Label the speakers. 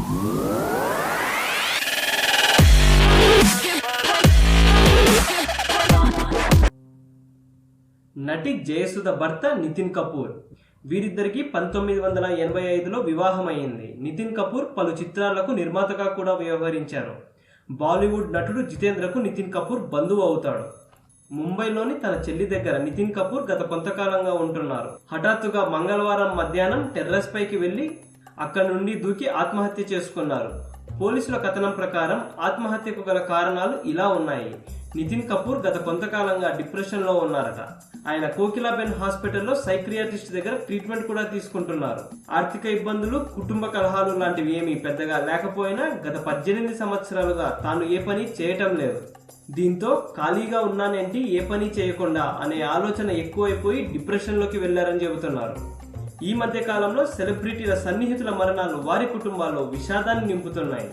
Speaker 1: నటి జయసుధ భర్త నితిన్ కపూర్. వీరిద్దరికి 1985లో వివాహమైంది. నితిన్ కపూర్ పలు చిత్రాలకు నిర్మాతగా కూడా వ్యవహరించారు. బాలీవుడ్ నటుడు జితేంద్రకు నితిన్ కపూర్ బంధువు అవుతాడు. ముంబైలోని తన చెల్లి దగ్గర నితిన్ కపూర్ గత కొంతకాలంగా ఉంటున్నారు. హఠాత్తుగా మంగళవారం మధ్యాహ్నం టెర్రస్ పైకి వెళ్లి అక్కడి నుండి దూకి ఆత్మహత్య చేసుకున్నారు. పోలీసుల కథనం ప్రకారం ఆత్మహత్యకు గల కారణాలు ఇలా ఉన్నాయి. నితిన్ కపూర్ గత కొంతకాలంగా డిప్రెషన్ లో ఉన్నారట. ఆయన కోకిలాబెన్ హాస్పిటల్లో సైక్రియాట్రిస్ట్ దగ్గర ట్రీట్మెంట్ కూడా తీసుకుంటున్నారు. ఆర్థిక ఇబ్బందులు, కుటుంబ కలహాలు లాంటివి ఏమీ పెద్దగా లేకపోయినా గత 18 సంవత్సరాలుగా తాను ఏ పని చేయటం లేదు. దీంతో ఖాళీగా ఉన్నానేంటి, ఏ పని చేయకుండా అనే ఆలోచన ఎక్కువైపోయి డిప్రెషన్ లోకి వెళ్లారని చెబుతున్నారు. ఈ మధ్య కాలంలో సెలబ్రిటీల సన్నిహితుల మరణాలు వారి కుటుంబాల్లో విషాదాన్ని నింపుతున్నాయి.